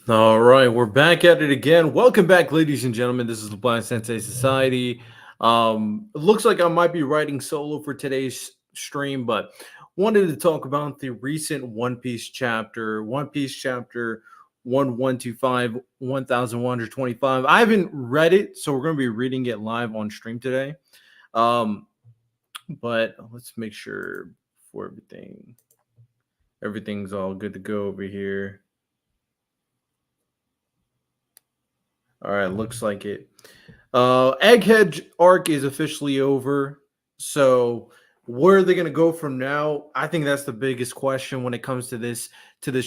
All right, we're back at it again. Welcome back, ladies and gentlemen. This is the Blind Sensei Society. It looks like I might be writing solo for today's stream, but wanted to talk about the recent One Piece chapter 1125, 1125. I haven't read it, so we're going to be reading it live on stream today. Um, but let's make sure for everything's all good to go over here. All right, looks like it. Egghead arc is officially over. So where are they going to go from now? I think that's the biggest question when it comes to this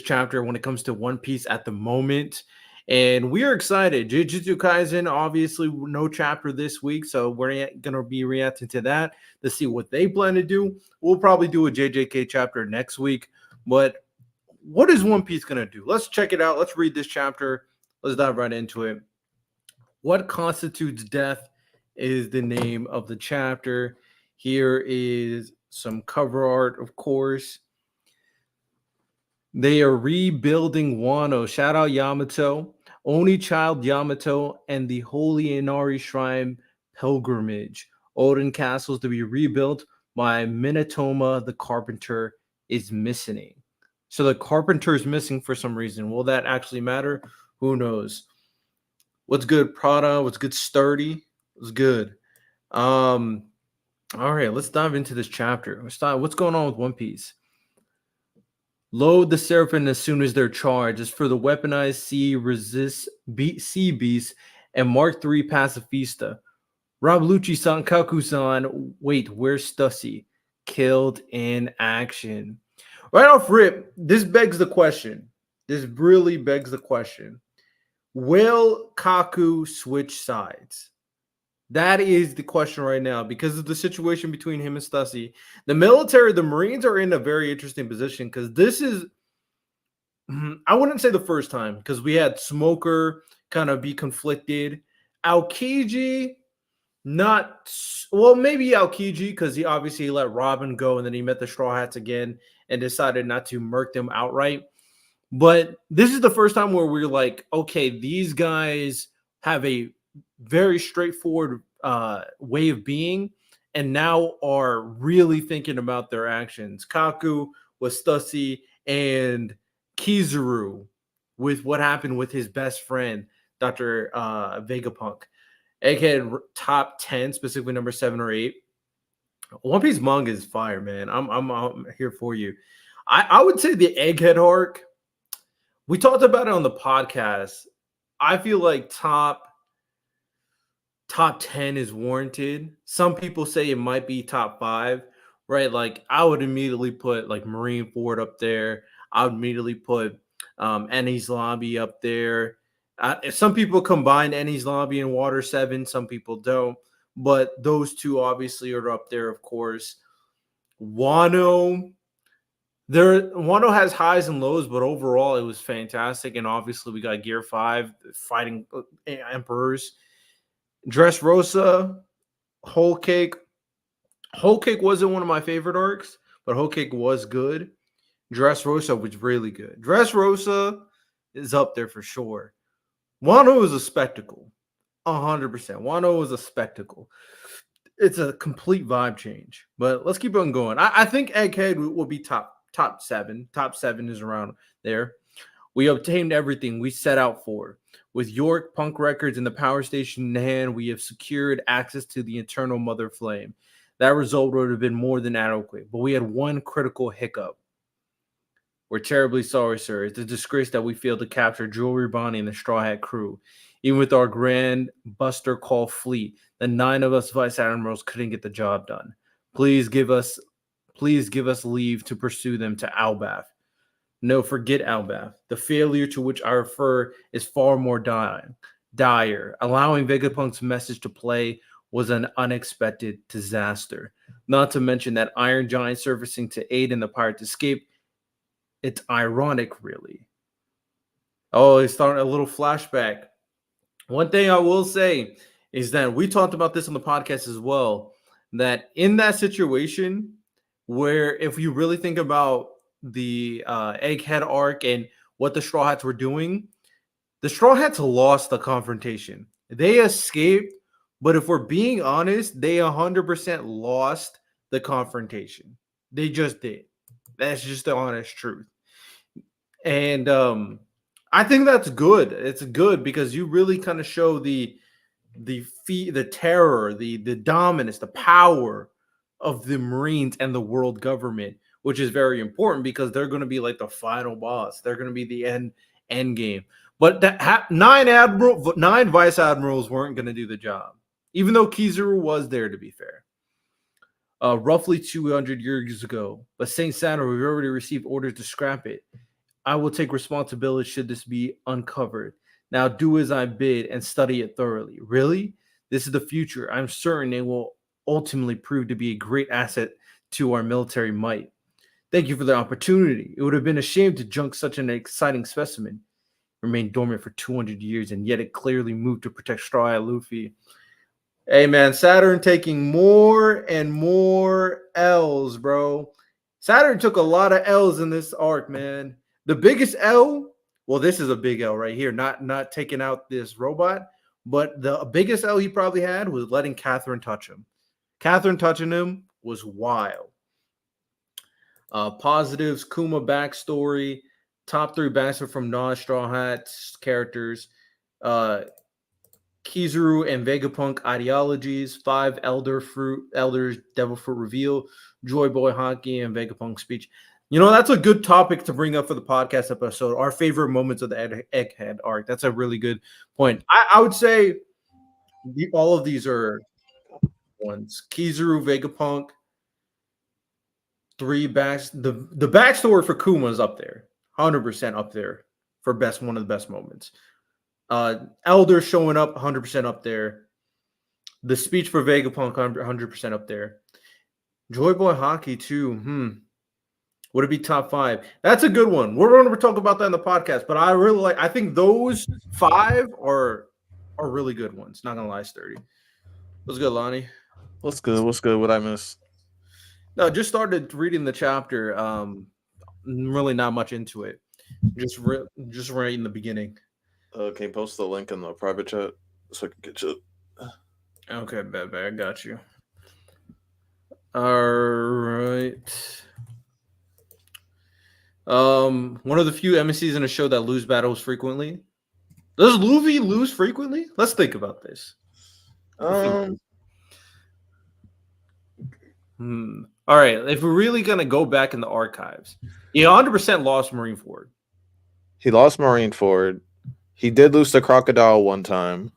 chapter. When it comes to One Piece at the moment, and we are excited. Jujutsu Kaisen, obviously, no chapter this week, so we're going to be reacting to that to see what they plan to do. We'll probably do a JJK chapter next week, but what is One Piece going to do? Let's check it out. Let's read this chapter. Let's dive right into it. What constitutes death is the name of the chapter. Here is some cover art, of course. They are rebuilding Wano. Shout out Yamato. Only child Yamato and the Holy Inari Shrine pilgrimage. Odin castles to be rebuilt by Minotoma the carpenter is missing. So the carpenter is missing for some reason. Will that actually matter? Who knows? What's good, Prada? What's good, Sturdy? What's good? Um, all right, let's dive into this chapter. What's going on with One Piece? Load the Seraphim as soon as they're charged. As for the weaponized sea beast and Mark III pacifista. Rob Lucci san Kaku-san. Wait, where's Stussy? Killed in action. Right off rip, this begs the question. This really begs the question. Will Kaku switch sides? That is the question right now because of the situation between him and Stussy. The military, the Marines are in a very interesting position because this is, I wouldn't say the first time because we had Smoker kind of be conflicted. Aokiji, not, well, maybe Aokiji because he obviously let Robin go and then he met the Straw Hats again and decided not to murk them outright. But this is the first time where we're like, okay, these guys have a very straightforward way of being and now are really thinking about their actions. Kaku with Stussy and Kizuru with what happened with his best friend, Dr. Vegapunk. Egghead top 10, specifically number 7 or 8. One Piece manga is fire, man. I'm here for you. I would say the Egghead arc, we talked about it on the podcast. I feel like top 10 is warranted. Some people say it might be top 5, right? Like I would immediately put like Marine Ford up there. I would immediately put Ennie's Lobby up there. Some people combine Ennie's Lobby and Water 7, some people don't, but those two obviously are up there, of course. Wano, Wano has highs and lows, but overall it was fantastic. And obviously we got Gear 5 fighting emperors. Dressrosa, Whole Cake. Whole Cake wasn't one of my favorite arcs, but Whole Cake was good. Dressrosa was really good. Dressrosa is up there for sure. Wano is a spectacle. 100%. Wano is a spectacle. It's a complete vibe change. But let's keep on going. I think Egghead will be top 7. Top 7 is around there. We obtained everything we set out for. With York Punk Records and the power station in hand, we have secured access to the eternal Mother Flame. That result would have been more than adequate, but we had one critical hiccup. We're terribly sorry, sir. It's a disgrace that we failed to capture Jewelry Bonnie and the Straw Hat crew. Even with our grand Buster Call fleet, the 9 of us vice admirals couldn't get the job done. Please give us leave to pursue them to Albath. No, forget Albath. The failure to which I refer is far more dire. Allowing Vegapunk's message to play was an unexpected disaster. Not to mention that Iron Giant surfacing to aid in the pirate's escape. It's ironic, really. Oh, it's starting a little flashback. One thing I will say is that we talked about this on the podcast as well, that in that situation where if you really think about the Egghead arc and what the Straw Hats were doing, The Straw Hats lost the confrontation. They escaped, but if we're being honest, they 100% lost the confrontation. They just did. That's just the honest truth. And I think that's good. It's good because you really kind of show the terror, the dominance, the power of the Marines and the world government, which is very important because they're going to be like the final boss. They're going to be the end game. But nine vice admirals weren't going to do the job, even though Kizaru was there. To be fair, roughly 200 years ago, but Saint Sandra, we've already received orders to scrap it. I will take responsibility should this be uncovered. Now do as I bid and study it thoroughly. Really? This is the future. I'm certain it will ultimately prove to be a great asset to our military might. Thank you for the opportunity. It would have been a shame to junk such an exciting specimen. Remained dormant for 200 years, and yet it clearly moved to protect Straw Hat Luffy. Hey man, Saturn taking more and more L's, bro. Saturn took a lot of L's in this arc, man. The biggest L, well, this is a big L right here, not taking out this robot, but the biggest L he probably had was letting Catherine touch him. Catherine touching him was wild. Positives, Kuma backstory, top three backstory from non-Straw Hats characters. Kizaru and Vegapunk ideologies, 5 elders, Devil Fruit reveal, Joy Boy Hockey, and Vegapunk speech. You know, that's a good topic to bring up for the podcast episode. Our favorite moments of the Egghead arc. That's a really good point. I would say all of these are ones. Kizaru, Vegapunk, 3 backs. The backstory for Kuma is up there, 100% up there for one of the best moments. Elder showing up 100% up there. The speech for Vegapunk 100% up there. Joy Boy Hockey too. Would it be top 5? That's a good one. We're going to talk about that in the podcast, but I think those 5 are really good ones. Not gonna lie, Sturdy. What's good, Lonnie? What's good? What's good? What I miss? No, just started reading the chapter. Really not much into it. Just right in the beginning. Can you post the link in the private chat so I can get you? Okay, bad. I got you. All right. One of the few MSCs in a show that lose battles frequently. Does Luffy lose frequently? Let's think about this. All right. If we're really gonna go back in the archives, he 100% lost Marineford. He lost Marineford. He did lose to Crocodile one time.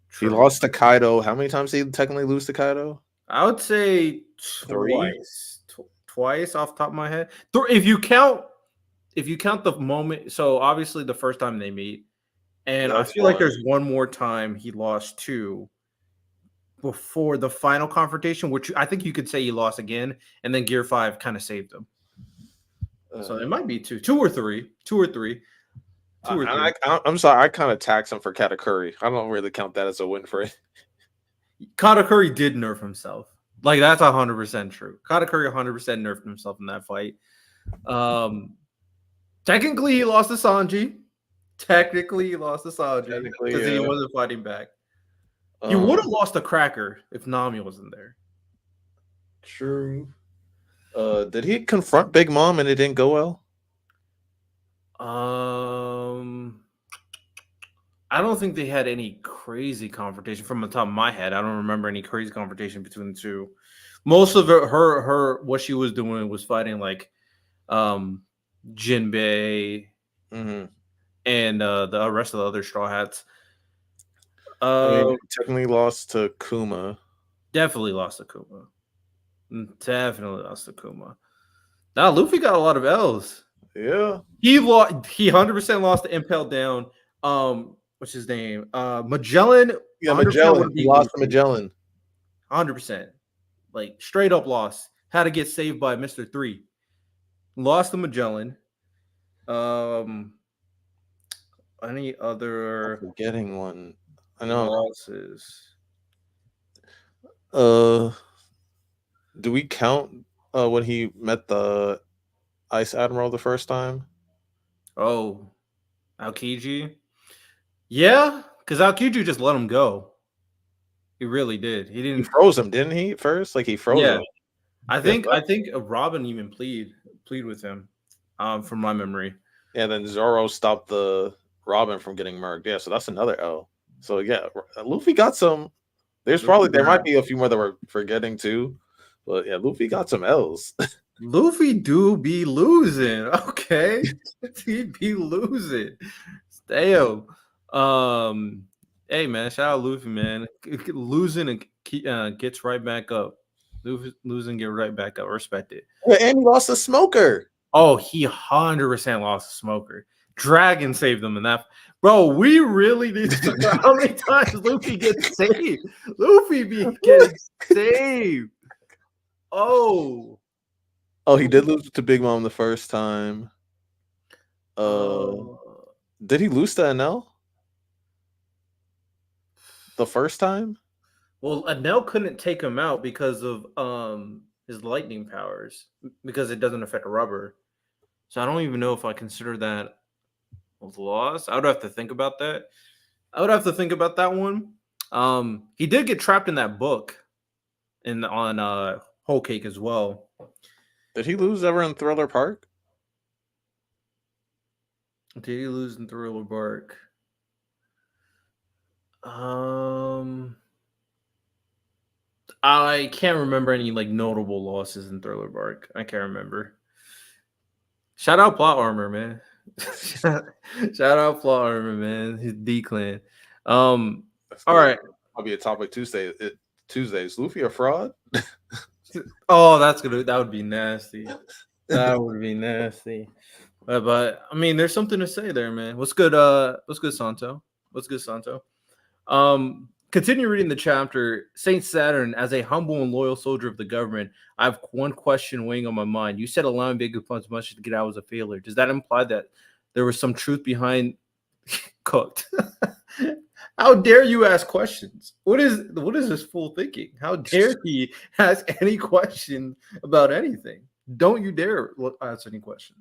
True. He lost to Kaido. How many times did he technically lose to Kaido? I would say twice. Twice off the top of my head. If you count the moment, so obviously the first time they meet, and I feel like there's one more time he lost to before the final confrontation, which I think you could say he lost again, and then Gear 5 kind of saved him. So it might be two or three. I'm sorry, I kind of tax him for Katakuri. I don't really count that as a win for it. Katakuri did nerf himself. Like, that's 100% true. Katakuri 100% nerfed himself in that fight. Technically, he lost to Sanji. Because he wasn't fighting back. He would have lost to Cracker if Nami wasn't there. True. Did he confront Big Mom and it didn't go well? I don't think they had any crazy confrontation from the top of my head. I don't remember any crazy confrontation between the two. Most of her what she was doing was fighting like Jinbei and the rest of the other Straw Hats. Technically lost to Kuma. Definitely lost to Kuma. Now Luffy got a lot of L's. Yeah. He 100% lost to Impel Down. What's his name? Magellan. Yeah, Magellan. He lost to Magellan. 100%. Like, straight up lost. Had to get saved by Mr. 3. Lost to Magellan. Any other... I'm forgetting one. I know. Losses. Do we count when he met the Ice Admiral the first time? Oh. Aokiji? Yeah, because Aokiji just let him go. He really did. He He didn't. froze him, didn't he? At first, like he froze Yeah, him. I Yeah, think I think Robin even plead with him, from my memory. yeah. Then Zoro stopped the Robin from getting murked. Yeah, so that's another L. So yeah, Luffy got some. There might be a few more that we're forgetting too, but yeah, Luffy got some L's. Luffy do be losing. Okay, he be losing. Damn. Um. Hey man, shout out Luffy, man. Losing and gets right back up. Losing, get right back up. Respect it. Yeah, and he lost a smoker. Oh, he 100% lost a smoker. Dragon saved them in that. Bro, we really need to talk about how many times Luffy gets saved. Luffy be getting saved. Oh. Oh, he did lose to Big Mom the first time. Uh, Oh. did he lose to NL the first time? Well, Anel couldn't take him out because of his lightning powers, because it doesn't affect rubber. So I don't even know if I consider that a loss. I would have to think about that. I would have to think about that one. He did get trapped in that book in on Whole Cake as well. Did he lose ever in Thriller Park? Did he lose in Thriller Bark? Um, I can't remember any like notable losses in Thriller Bark. I can't remember. Shout out Plot Armor, man. Shout out Plot Armor, man. His D clan. That's All good. right. I'll be a topic Tuesday. Is Luffy a fraud? Oh, that would be nasty. That would be nasty. But I mean, there's something to say there, man. What's good? What's good, Santo? What's good, Santo? Continue reading the chapter. Saint Saturn, as a humble and loyal soldier of the government, I have one question weighing on my mind. You said allowing big funds much to get out was a failure. Does that imply that there was some truth behind cooked? How dare you ask questions? What is this fool thinking? How dare he ask any question about anything? Don't you dare ask any question.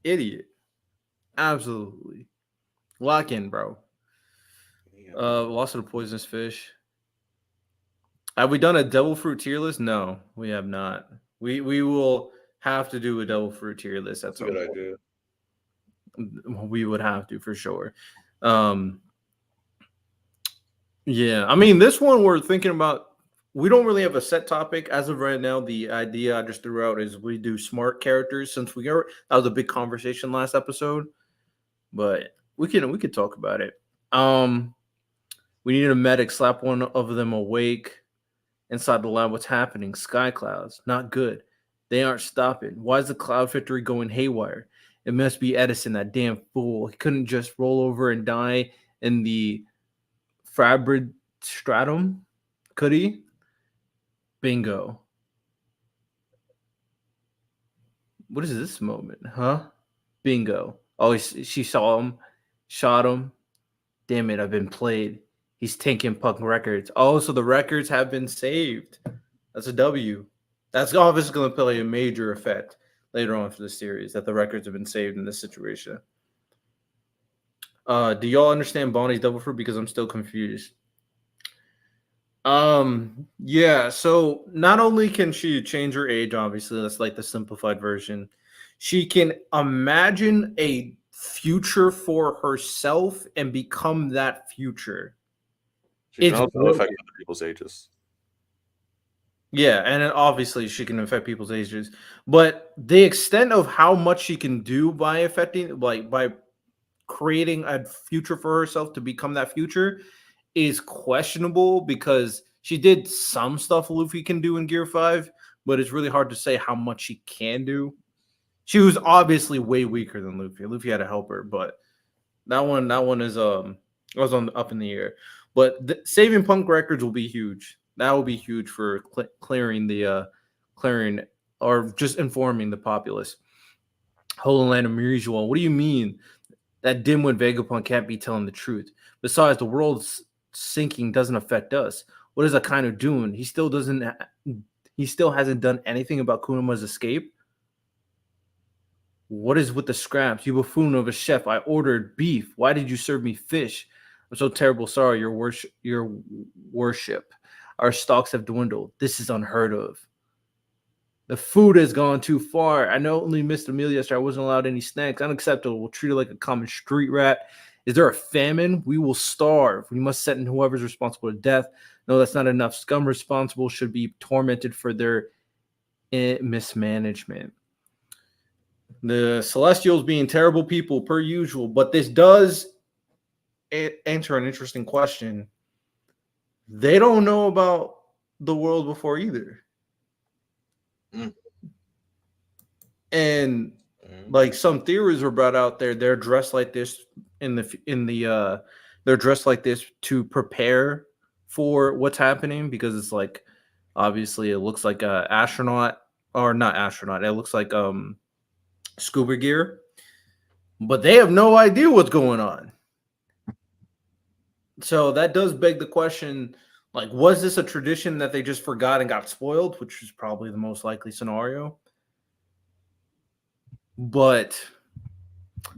Idiot. Absolutely. Lock in, bro. Lost of the poisonous fish. Have we done a devil fruit tier list? No, we have not. We will have to do a devil fruit tier list at That's a some good point. idea. We would have to for sure. Um, yeah, I mean, this one we're thinking about. We don't really have a set topic as of right now. The idea I just threw out is we do smart characters, since that was a big conversation last episode. But we could talk about it. Um, we need a medic. Slap one of them awake. Inside the lab, what's happening? Sky clouds. Not good. They aren't stopping. Why is the cloud factory going haywire? It must be Edison, that damn fool. He couldn't just roll over and die in the Fabrid stratum, could he? Bingo. What is this moment, huh? Bingo. Oh, she saw him, shot him. Damn it, I've been played. He's taking punk records. Oh, so the records have been saved. That's a W. That's obviously going to play a major effect later on for the series that the records have been saved in this situation. Do y'all understand Bonnie's double fruit? Because I'm still confused. Yeah, so not only can she change her age, obviously, that's like the simplified version. She can imagine a future for herself and become that future. She can It's also brilliant. affect other people's ages. Yeah, and then obviously she can affect people's ages, but the extent of how much she can do by affecting, like by creating a future for herself to become that future, is questionable because she did some stuff Luffy can do in Gear 5, but it's really hard to say how much she can do. She was obviously way weaker than Luffy. Luffy had to help her, but that one is was on up in the air. But saving Punk records will be huge. That will be huge for clearing clearing or just informing the populace. Holy Land of Mirijual. What do you mean that dimwit Vegapunk can't be telling the truth? Besides, the world's sinking doesn't affect us. What is Akainu doing? He still doesn't. He still hasn't done anything about Kunuma's escape. What is with the scraps? You buffoon of a chef. I ordered beef. Why did you serve me fish? I'm so terrible sorry, your worship. Your worship. Our stocks have dwindled. This is unheard of. The food has gone too far. I know only missed a meal yesterday. I wasn't allowed any snacks. Unacceptable. We'll treat it like a common street rat. Is there a famine? We will starve. We must sentence whoever's responsible to death. No, that's not enough. Scum responsible should be tormented for their mismanagement. The Celestials being terrible people per usual, but this does answer an interesting question. They don't know about the world before either. Mm. And like some theories were brought out there, they're dressed like this they're dressed like this to prepare for what's happening, because it's like obviously it looks like a astronaut, or not astronaut, it looks like scuba gear, but they have no idea what's going on. So that does beg the question, like, was this a tradition that they just forgot and got spoiled, which is probably the most likely scenario? But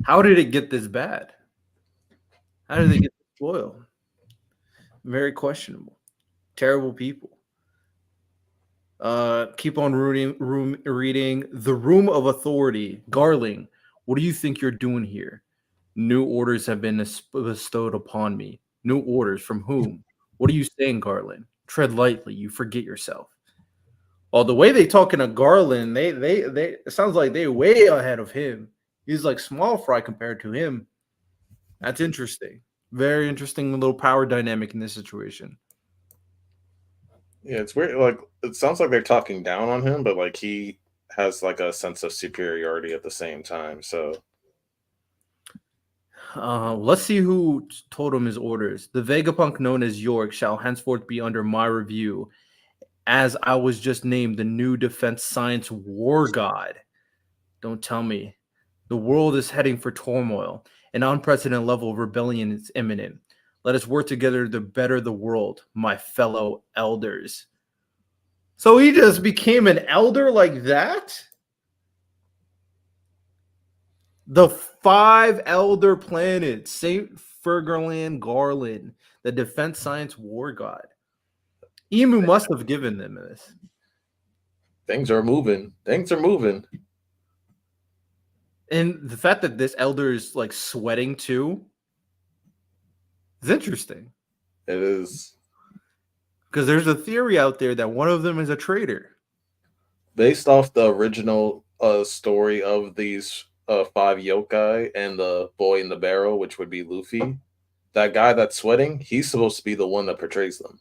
how did it get this bad? How did they get spoiled? Very questionable. Terrible people. Keep on reading The Room of Authority. Garling, what do you think you're doing here? New orders have been bestowed upon me. New orders from whom? What are you saying, Garland? Tread lightly. You forget yourself. Oh, the way they talking to Garland, they it sounds like they way ahead of him. He's like small fry compared to him. That's interesting. Very interesting little power dynamic in this situation. Yeah, it's weird. Like it sounds like they're talking down on him, but like he has like a sense of superiority at the same time. So Let's see who told him his orders. The Vegapunk known as York shall henceforth be under my review, as I was just named the new defense science war god. Don't tell me. The world is heading for turmoil. An unprecedented level of rebellion is imminent. Let us work together to better the world, my fellow elders. So he just became an elder like that? The 5 elder planets, Saint Fergerland Garland, the defense science war god. Emu must have given them this. things are moving. Things are moving. And the fact that this elder is like sweating too is interesting. It is Because there's a theory out there that one of them is a traitor. based off the original story of these 5 yokai and the boy in the barrel, which would be Luffy. That guy that's sweating, he's supposed to be the one that portrays them.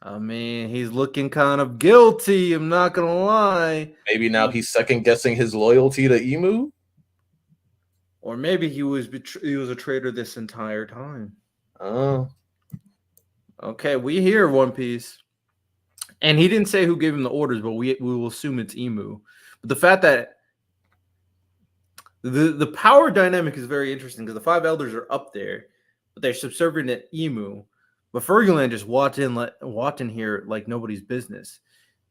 I mean, he's looking kind of guilty. I'm not going to lie. Maybe now he's second guessing his loyalty to Emu. Or maybe he was a traitor this entire time. Oh. Okay, we hear One Piece. And he didn't say who gave him the orders, but we will assume it's Emu. But the fact that the power dynamic is very interesting, because the 5 elders are up there, but they're subservient to Emu. But Ferguland just walked in here like nobody's business.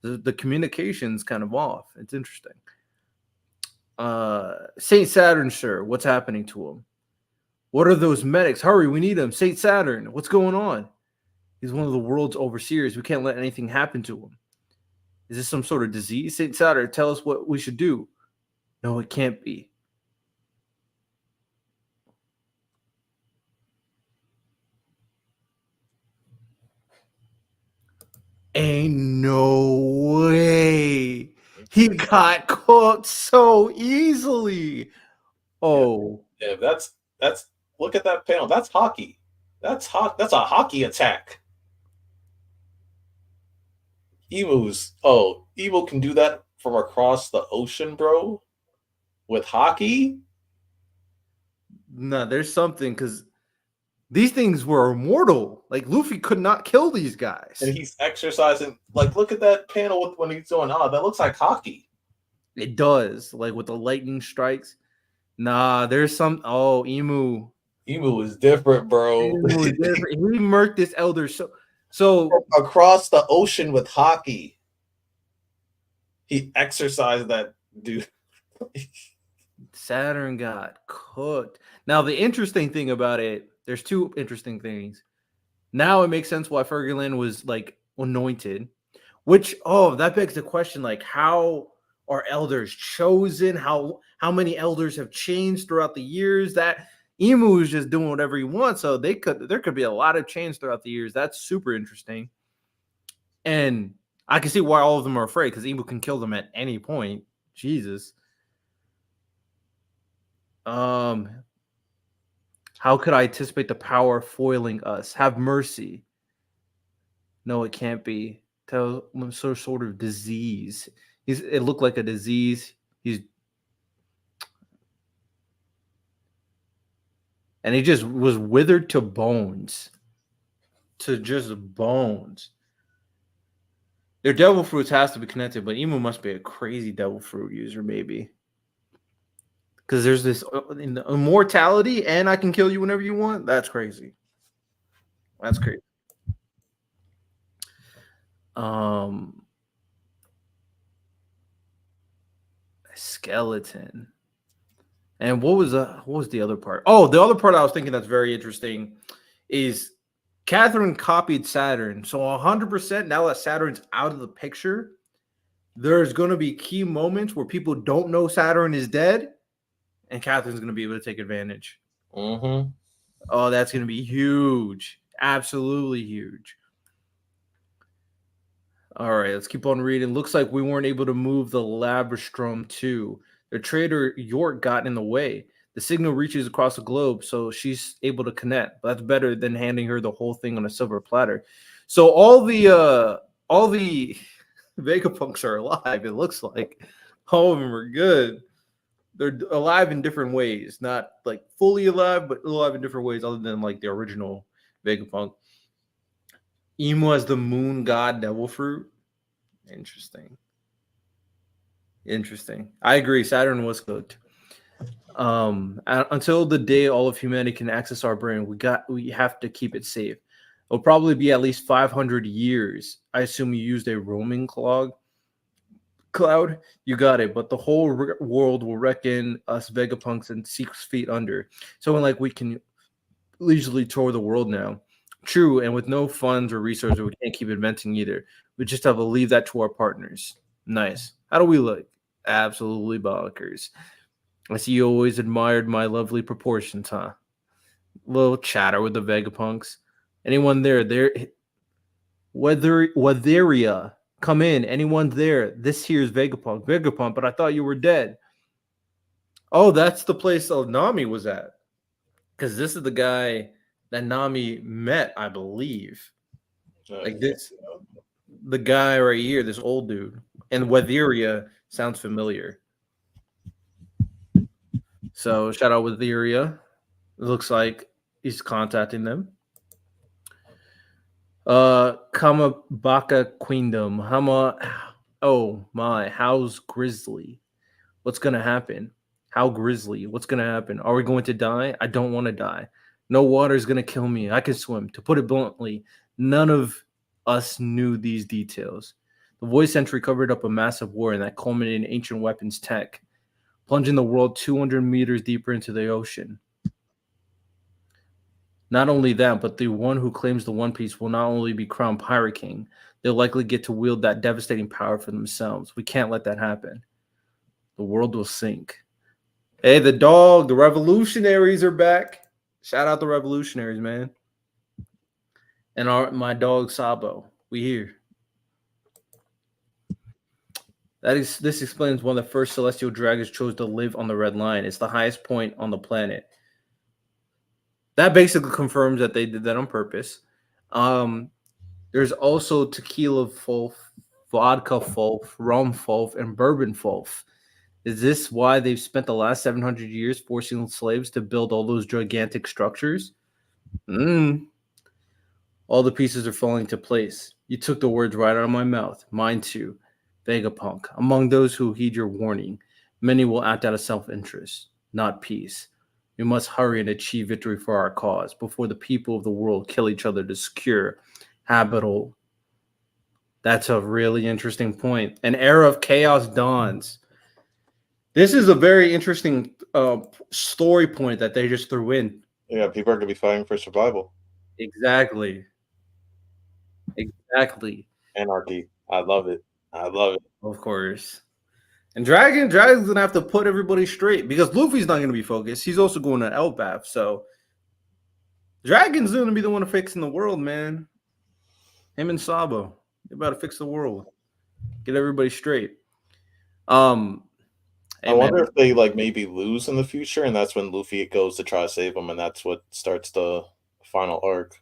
The communication's kind of off. It's interesting. Saint Saturn, sir, what's happening to him? What are those medics? Hurry, we need him. Saint Saturn, what's going on? He's one of the world's overseers. We can't let anything happen to him. Is this some sort of disease? Saint Saturn, tell us what we should do. No, it can't be. Ain't no way. He got caught so easily. Oh. Yeah, that's look at that panel. That's hockey. That's a hockey attack. Evo can do that from across the ocean, bro. With hockey? No, there's something, because these things were immortal. Like, Luffy could not kill these guys. And he's exercising. Like, look at that panel when he's doing, that looks like hockey. It does. Like, with the lightning strikes. Nah, there's some. Oh, Emu. Emu is different, bro. Emu is different. He murked this elder. So across the ocean with hockey. He exercised that dude. Saturn got cooked. Now, the interesting thing about it, there's two interesting things. Now it makes sense why Ferguland was like anointed, which that begs the question, like how are elders chosen? How many elders have changed throughout the years? That Emu is just doing whatever he wants, so there could be a lot of change throughout the years. That's super interesting. And I can see why all of them are afraid, because Emu can kill them at any point. Jesus. How could I anticipate the power foiling us? Have mercy. No, it can't be. Tell some sort of disease. It looked like a disease. And he just was withered to bones. To just bones. Their devil fruits has to be connected, but Emu must be a crazy devil fruit user, maybe. Because there's this immortality, and I can kill you whenever you want. That's crazy. That's crazy. Skeleton. And what was the other part? Oh, the other part I was thinking that's very interesting is Catherine copied Saturn. So 100% now that Saturn's out of the picture, there's going to be key moments where people don't know Saturn is dead, and Catherine's going to be able to take advantage. Mm-hmm. Oh, that's going to be huge. Absolutely huge. All right, let's keep on reading. Looks like we weren't able to move the Labrastrom 2. The trader York got in the way. The signal reaches across the globe, so she's able to connect. But that's better than handing her the whole thing on a silver platter. So all the Vegapunks are alive, it looks like. All of them are good. They're alive in different ways. Not like fully alive, but alive in different ways other than like the original Vegapunk. Emu as the moon god devil fruit. Interesting. I agree. Saturn was cooked. Until the day all of humanity can access our brain, we have to keep it safe. It'll probably be at least 500 years. I assume you used a roaming cloud. You got it. But the whole world will reckon us Vegapunks and 6 feet under. So like we can leisurely tour the world now. True, and with no funds or resources, we can't keep inventing either. We just have to leave that to our partners. Nice. How do we look? Absolutely bonkers. I see you always admired my lovely proportions, huh? Little chatter with the Vegapunks. Anyone there? Weatheria. Come in. Anyone there? This here's Vegapunk. Vegapunk, but I thought you were dead. Oh, that's the place Nami was at. Because this is the guy that Nami met, I believe. Like this, the guy right here, this old dude. And Weatheria sounds familiar. So shout out Weatheria. It looks like he's contacting them. Kamabaka Queendom. Oh my, how's Grizzly? What's gonna happen? How Grizzly? What's gonna happen? Are we going to die? I don't want to die. No water is gonna kill me. I can swim. To put it bluntly, none of us knew these details. The voice entry covered up a massive war and that culminated in ancient weapons tech, plunging the world 200 meters deeper into the ocean. Not only that, but the one who claims the One Piece will not only be crowned Pirate King, they'll likely get to wield that devastating power for themselves. We can't let that happen. The world will sink. Hey, the revolutionaries are back. Shout out the revolutionaries, man. And my dog Sabo. We here. This explains one of the first celestial dragons chose to live on the Red Line. It's the highest point on the planet. That basically confirms that they did that on purpose. There's also tequila fulf, vodka fulf, rum fulf, and bourbon fulf. Is this why they've spent the last 700 years forcing slaves to build all those gigantic structures? All the pieces are falling into place. You took the words right out of my mouth. Mine too. Vegapunk. Among those who heed your warning, many will act out of self-interest, not peace. We must hurry and achieve victory for our cause before the people of the world kill each other to secure habitable. That's a really interesting point. An era of chaos dawns. This is a very interesting story point that they just threw in. Yeah, people are gonna be fighting for survival. Exactly. Exactly. Anarchy. I love it. I love it. Of course. And Dragon's gonna have to put everybody straight because Luffy's not gonna be focused. He's also going to Elbaf, so Dragon's gonna be the one fixing the world, man. Him and Sabo. They about to fix the world. Get everybody straight. Um, I hey man, wonder if they like maybe lose in the future, and that's when Luffy goes to try to save them, and that's what starts the final arc.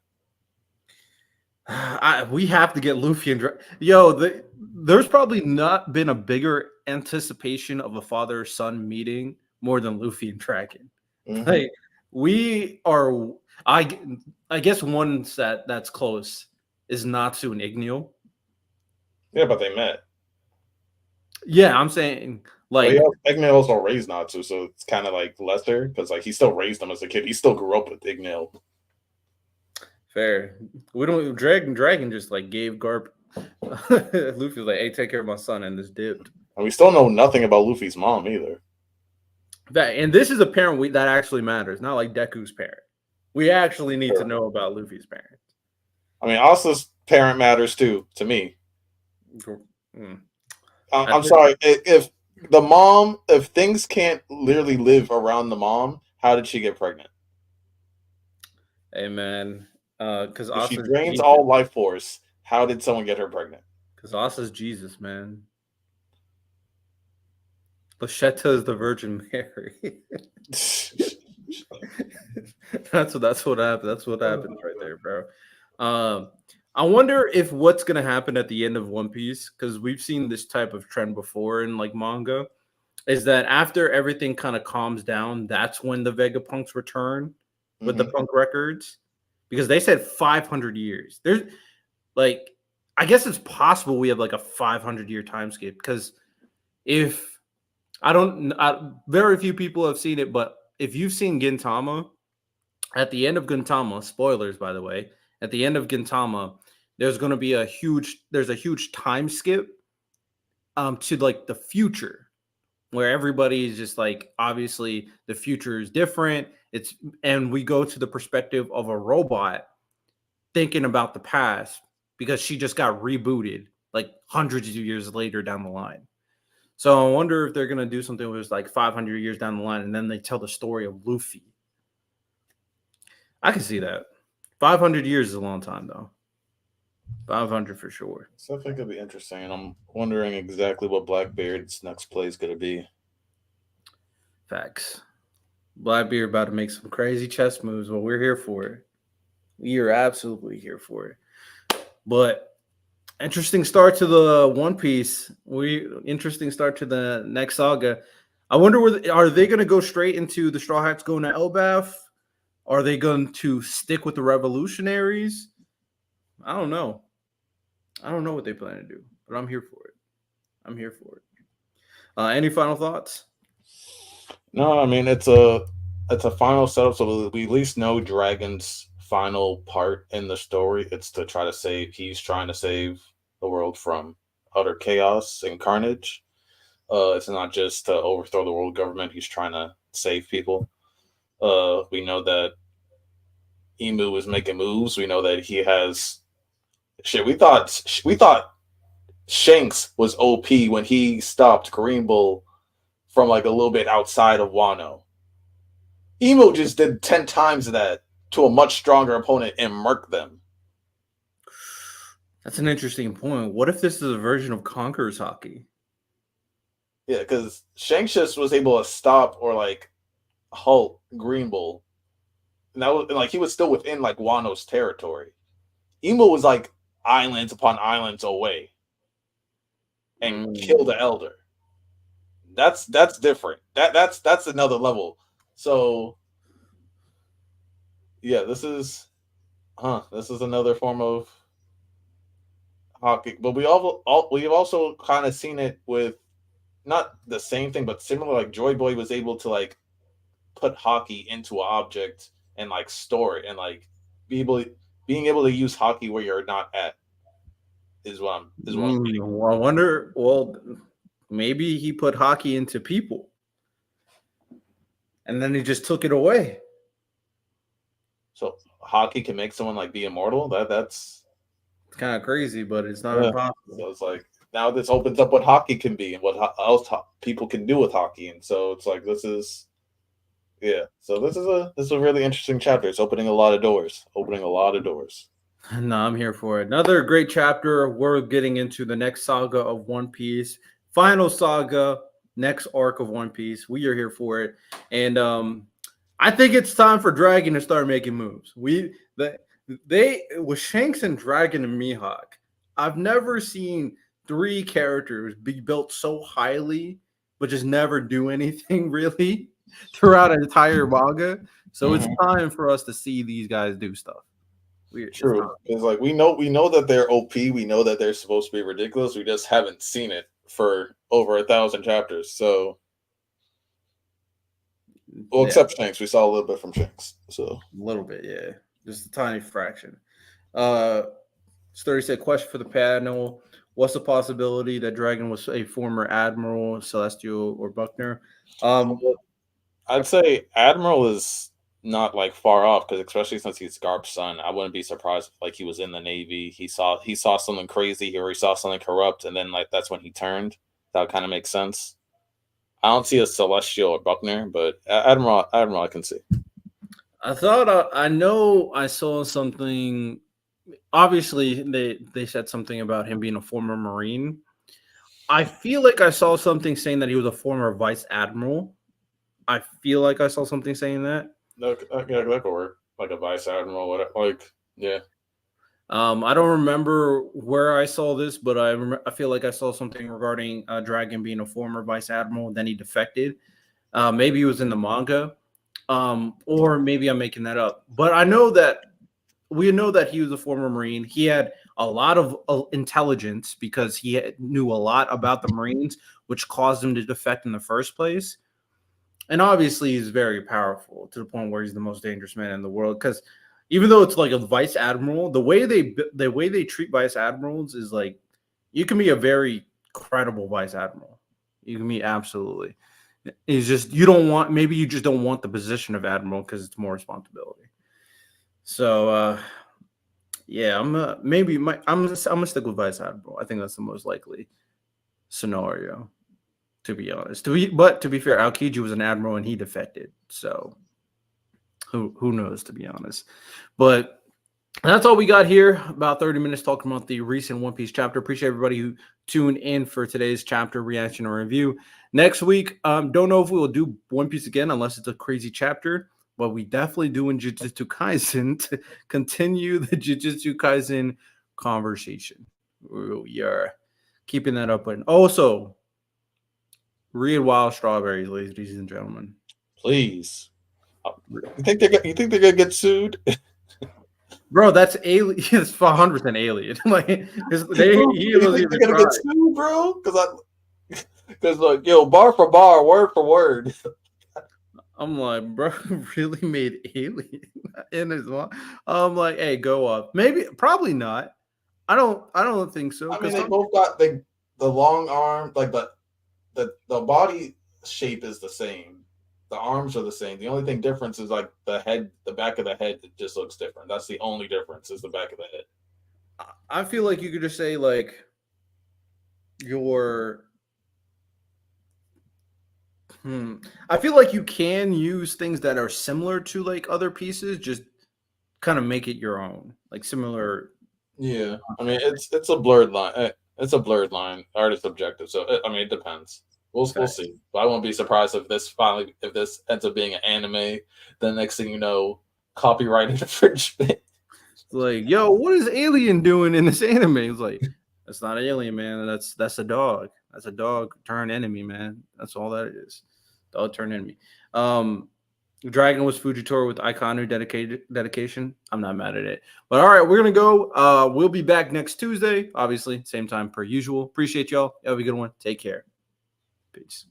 we have to get Luffy and Yo. There's probably not been a bigger anticipation of a father-son meeting more than Luffy and Dragon. Hmm. Like we are. I I guess one set that's close is Natsu and Igneo. Yeah, but they met. Yeah, I'm saying Well, like yeah, Eggman also raised Natsu, so it's kind of like lesser because like he still raised him as a kid. He still grew up with Eggman. fair. We don't Dragon just like gave Garp. Luffy was like, "Hey, take care of my son," and this dipped. And we still know nothing about Luffy's mom either. That and this is a parent that actually matters, not like Deku's parent. We actually need to Sure. know about Luffy's parents. I mean, Asa's parent matters too to me. Mm. I'm sorry if the mom, if things can't literally live around the mom, how did she get pregnant? Hey man, because If she Asa's drains Jesus. all life force, how did someone get her pregnant? Because Asa's Jesus, man. Lashetta is the Virgin Mary. That's what happened. That's what happens right there, bro. Um, I wonder if what's gonna happen at the end of One Piece because we've seen this type of trend before in like manga. Is that after everything kind of calms down, that's when the Vegapunks return with the Hmm. punk records? Because they said 500 years. There's like, I guess it's possible we have like a 500-year time skip because if very few people have seen it, but if you've seen Gintama, at the end of Gintama, spoilers by the way, at the end of Gintama, there's a huge time skip to like the future where everybody is just like obviously the future is different. It's and we go to the perspective of a robot thinking about the past because she just got rebooted like hundreds of years later down the line. So I wonder if they're gonna do something where it's like 500 years down the line, and then they tell the story of Luffy. I can see that. 500 years is a long time though. 500 for sure. So I think it'd be interesting, and I'm wondering exactly what Blackbeard's next play is going to be. Facts. Blackbeard about to make some crazy chess moves. Well, we're here for it. We are absolutely here for it. But interesting start to the One Piece. We interesting start to the next saga. I wonder are they going to go straight into the Straw Hats going to Elbaf? Are they going to stick with the revolutionaries? I don't know. I don't know what they plan to do, but I'm here for it. I'm here for it. Any final thoughts? No, I mean it's a final setup, so we at least know Dragon's final part in the story. It's to try to save. He's trying to save the world from utter chaos and carnage. It's not just to overthrow the world government. He's trying to save people. We know that Emu is making moves. We know that he has shit. We thought Shanks was OP when he stopped Green Bull from like a little bit outside of Wano. Emo just did 10 times that to a much stronger opponent and murked them. That's an interesting point. What if this is a version of Conqueror's hockey? Yeah, because Shanks just was able to stop or like halt Green Bull. And that was and, like he was still within like Wano's territory. Emo was like islands upon islands away and killed the Mm. elder. That's different. That's another level. So yeah, this is another form of hockey. But we've also kind of seen it with not the same thing, but similar. Like Joy Boy was able to like put hockey into an object and like store it and like be able being able to use hockey where you're not at is what I'm getting. Well, I wonder. Well, maybe he put hockey into people. and then he just took it away. So hockey can make someone like be immortal. That's It's kind of crazy, but it's not yeah. impossible. So it's like now this opens up what hockey can be and what else people can do with hockey, and so it's like this is yeah. So this is a really interesting chapter. It's opening a lot of doors. Opening a lot of doors. No, I'm here for it. Another great chapter. We're getting into the next saga of One Piece, final saga, next arc of One Piece. We are here for it, and I think it's time for Dragon to start making moves. They with Shanks and Dragon and Mihawk. I've never seen three characters be built so highly, but just never do anything really throughout an entire manga. So it's time for us to see these guys do stuff. It's time. True. It's like we know that they're OP. We know that they're supposed to be ridiculous. We just haven't seen it for over 1,000 chapters. So, well, Yeah. except Shanks, we saw a little bit from Shanks. So, A little bit, yeah. Just a tiny fraction. Sturdy said, question for the panel. What's the possibility that Dragon was a former admiral, Celestial, or Buckner? I'd say Admiral is not like far off because especially since he's Garp's son, I wouldn't be surprised if like he was in the Navy. He saw something crazy or he saw something corrupt, and then like that's when he turned. That kind of makes sense. I don't see a Celestial or Buckner, but Admiral I can see. I thought I know I saw something. Obviously, they said something about him being a former Marine. I feel like I saw something saying that he was a former vice admiral. I feel like I saw something saying that. That could work. Like a vice admiral, whatever. Like, yeah. I don't remember where I saw this, but I feel like I saw something regarding Dragon being a former vice admiral. Then he defected. Maybe he was in the manga, or maybe I'm making that up. But we know that he was a former Marine. He had a lot of intelligence because knew a lot about the Marines, which caused him to defect in the first place. And obviously, he's very powerful to the point where he's the most dangerous man in the world. Because even though it's like a vice admiral, the way they treat vice admirals is like you can be a very credible vice admiral. You can be absolutely. It's just you just don't want the position of admiral because it's more responsibility. So yeah, I'm gonna stick with vice admiral. I think that's the most likely scenario. To be honest, but to be fair, Aokiji was an admiral and he defected. So who knows? To be honest, but that's all we got here. About 30 minutes talking about the recent One Piece chapter. Appreciate everybody who tuned in for today's chapter reaction or review. Next week, don't know if we will do One Piece again unless it's a crazy chapter, but we definitely doing Jujutsu Kaisen to continue the Jujutsu Kaisen conversation. We are keeping that up. And also, read Wild Strawberries, ladies and gentlemen. Please. You think they're gonna get sued? Bro, that's alien. It's 100% alien. Like, he wasn't even gonna get sued, bro? Because like, yo, bar for bar, word for word. I'm like, bro, really made alien in his mom. I'm like, hey, go up. Maybe, probably not. I don't think so. I mean, they both got the long arm, like the body shape is the same. The arms are the same. The only thing difference is like the head, the back of the head just looks different. That's the only difference is the back of the head. I feel like you could just say like I feel like you can use things that are similar to like other pieces, just kind of make it your own, like similar. Yeah, I mean it's a blurred line. It's a blurred line. Art is subjective, so I mean it depends. We'll see. But I won't be surprised if this ends up being an anime. Then next thing you know, copyright infringement. It's like, yo, what is Alien doing in this anime? It's like, that's not Alien, man. That's a dog. That's a dog turned enemy, man. That's all that is. Dog turned enemy. Dragon was Fujitora with Iconu dedication. I'm not mad at it. But all right, we're gonna go. We'll be back next Tuesday, obviously, same time per usual. Appreciate y'all. Have a good one. Take care. Peace.